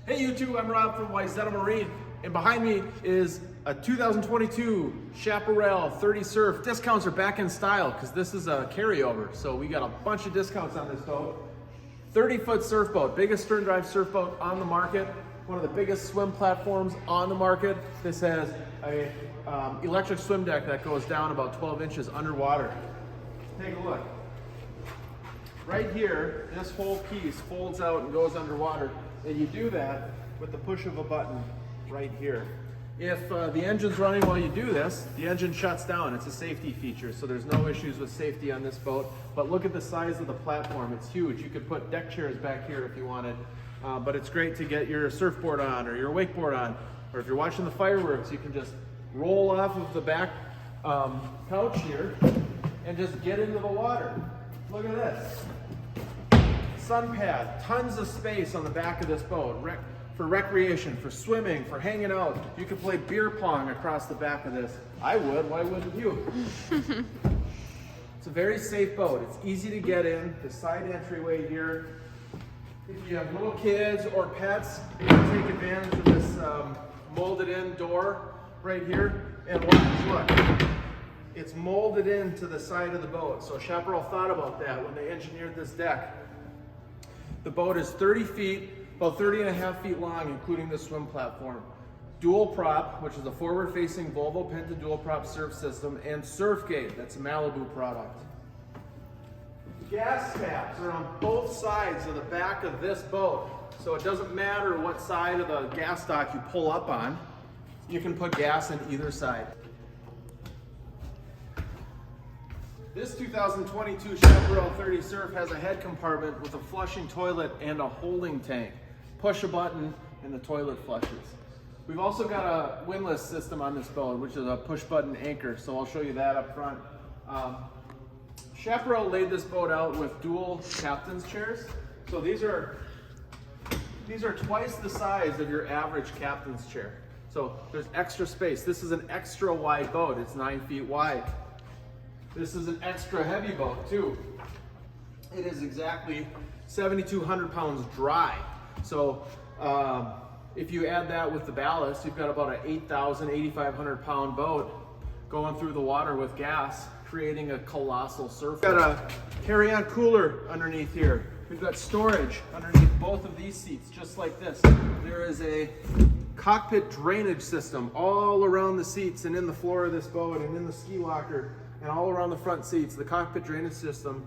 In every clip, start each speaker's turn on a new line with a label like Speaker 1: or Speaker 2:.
Speaker 1: Hey YouTube, I'm Rob from Wayzata Marine, and behind me is a 2022 Chaparral 30 Surf. Discounts are back in style because this is a carryover, so we got a bunch of discounts on this boat. 30-foot surf boat, biggest stern drive surf boat on the market, one of the biggest swim platforms on the market. This has a electric swim deck that goes down about 12 inches underwater. Take a look. Right here, this whole piece folds out and goes underwater, and you do that with the push of a button right here. If the engine's running while you do this, the engine shuts down. It's a safety feature, so there's no issues with safety on this boat. But look at the size of the platform. It's huge. You could put deck chairs back here if you wanted, but it's great to get your surfboard on or your wakeboard on, or if you're watching the fireworks, you can just roll off of the back couch here and just get into the water. Look at this. Sun pad, tons of space on the back of this boat for recreation, for swimming, for hanging out. You can play beer pong across the back of this. I would, why wouldn't you? It's a very safe boat. It's easy to get in. The side entryway here. If you have little kids or pets, you can take advantage of this molded in door right here. And watch, look. It's molded into the side of the boat. So Chaparral thought about that when they engineered this deck. The boat is 30 feet, about 30 and a half feet long, including the swim platform. Dual prop, which is a forward-facing Volvo Penta dual prop surf system, and Surf Gate, that's a Malibu product. Gas taps are on both sides of the back of this boat, so it doesn't matter what side of the gas dock you pull up on, you can put gas in either side. This 2022 Chaparral 30 Surf has a head compartment with a flushing toilet and a holding tank. Push a button and the toilet flushes. We've also got a windlass system on this boat, which is a push button anchor, so I'll show you that up front. Chaparral laid this boat out with dual captain's chairs. So these are twice the size of your average captain's chair. So there's extra space. This is an extra wide boat. It's 9 feet wide. This is an extra heavy boat too. It is exactly 7,200 pounds dry. So if you add that with the ballast, you've got about an 8,000, 8,500 pound boat going through the water with gas, creating a colossal surf. We've got a carry-on cooler underneath here. We've got storage underneath both of these seats, just like this. There is a cockpit drainage system all around the seats and in the floor of this boat and in the ski locker and all around the front seats. The cockpit drainage system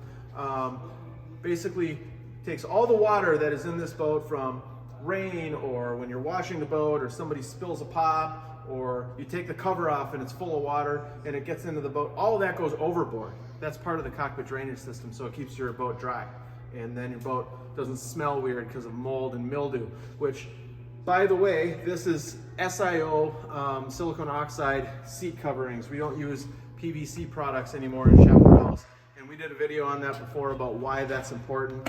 Speaker 1: basically takes all the water that is in this boat from rain, or when you're washing the boat, or somebody spills a pop, or you take the cover off and it's full of water and it gets into the boat. All of that goes overboard. That's part of the cockpit drainage system, so it keeps your boat dry. And then your boat doesn't smell weird because of mold and mildew, which, by the way, this is SiO silicone oxide seat coverings. We don't use PVC products anymore in Chaparrals, and we did a video on that before about why that's important.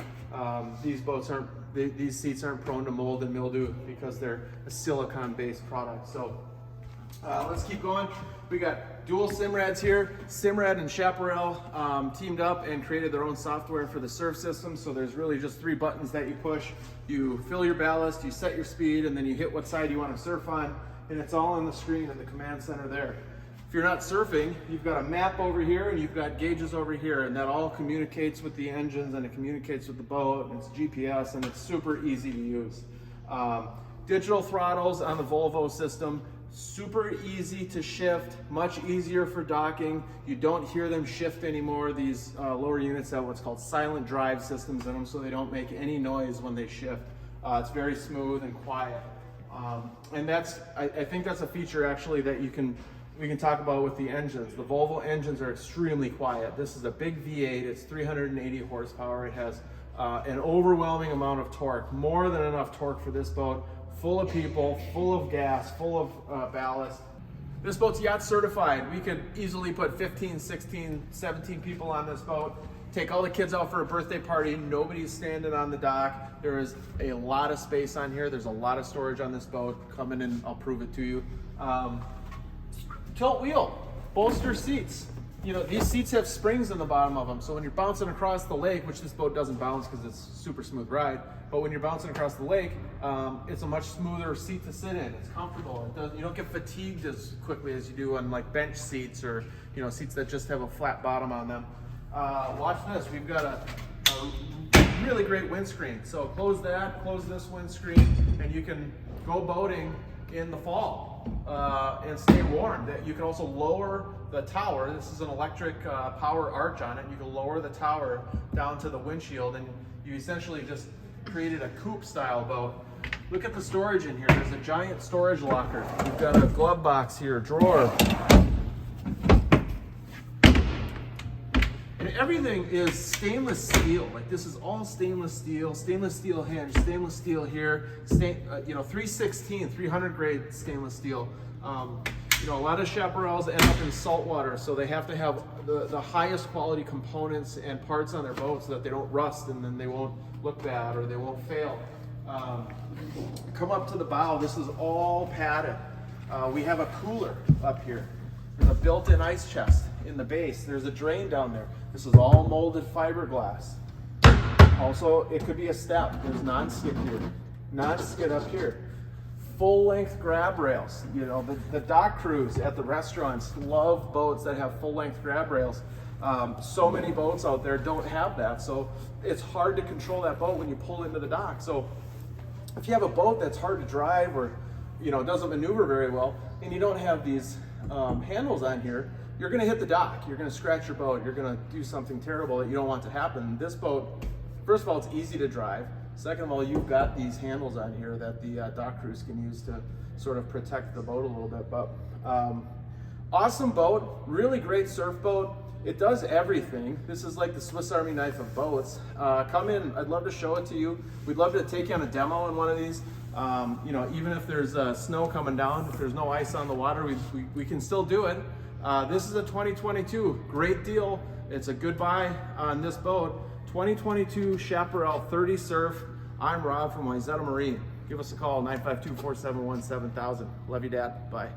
Speaker 1: These seats aren't prone to mold and mildew because they're a silicone-based product. So let's keep going. We got dual Simrads here. Simrad and Chaparral teamed up and created their own software for the surf system. So there's really just 3 buttons that you push. You fill your ballast, you set your speed, and then you hit what side you want to surf on, and it's all on the screen in the command center there. If you're not surfing, you've got a map over here and you've got gauges over here, and that all communicates with the engines and it communicates with the boat, and it's GPS, and it's super easy to use. Digital throttles on the Volvo system, super easy to shift, much easier for docking. You don't hear them shift anymore. These lower units have what's called silent drive systems in them, so they don't make any noise when they shift. It's very smooth and quiet. And I think that's a feature actually that we can talk about with the engines. The Volvo engines are extremely quiet. This is a big V8, it's 380 horsepower. It has an overwhelming amount of torque, more than enough torque for this boat, full of people, full of gas, full of ballast. This boat's yacht certified. We could easily put 15, 16, 17 people on this boat, take all the kids out for a birthday party, nobody's standing on the dock. There is a lot of space on here. There's a lot of storage on this boat. Come in and I'll prove it to you. Tilt wheel, bolster seats. you know, these seats have springs in the bottom of them. So when you're bouncing across the lake, which this boat doesn't bounce because it's a super smooth ride, but when you're bouncing across the lake, it's a much smoother seat to sit in. It's comfortable. You don't get fatigued as quickly as you do on like bench seats or, you know, seats that just have a flat bottom on them. Watch this. We've got a really great windscreen. So close that, close this windscreen, and you can go boating in the fall and stay warm. You can also lower the tower. This is an electric power arch on it. You can lower the tower down to the windshield, and you essentially just created a coupe style boat. Look at the storage in here. There's a giant storage locker. You've got a glove box here, drawer. And everything is stainless steel. Like this is all stainless steel hinge, stainless steel here, 316, 300 grade stainless steel. You know, a lot of Chaparrals end up in saltwater, so they have to have the highest quality components and parts on their boat so that they don't rust and then they won't look bad or they won't fail. Come up to the bow. This is all padded. We have a cooler up here. There's a built-in ice chest in the base. There's a drain down there. This is all molded fiberglass. Also, it could be a step. There's non-skid here. Non-skid up here. Full-length grab rails. You know, the dock crews at the restaurants love boats that have full-length grab rails. So many boats out there don't have that, so it's hard to control that boat when you pull into the dock. So if you have a boat that's hard to drive or, you know, doesn't maneuver very well, and you don't have these handles on here, you're going to hit the dock. You're going to scratch your boat. You're going to do something terrible that you don't want to happen. This boat, first of all, it's easy to drive. Second of all, you've got these handles on here that the dock crews can use to sort of protect the boat a little bit. But awesome boat, really great surf boat. It does everything. This is like the Swiss Army knife of boats. Come in, I'd love to show it to you. We'd love to take you on a demo in one of these. You know, even if there's snow coming down, if there's no ice on the water, we can still do it. This is a 2022, great deal. It's a good buy on this boat. 2022 Chaparral 30 Surf. I'm Rob from Wayzata Marine. Give us a call, 952-471-7000. Love you, Dad. Bye.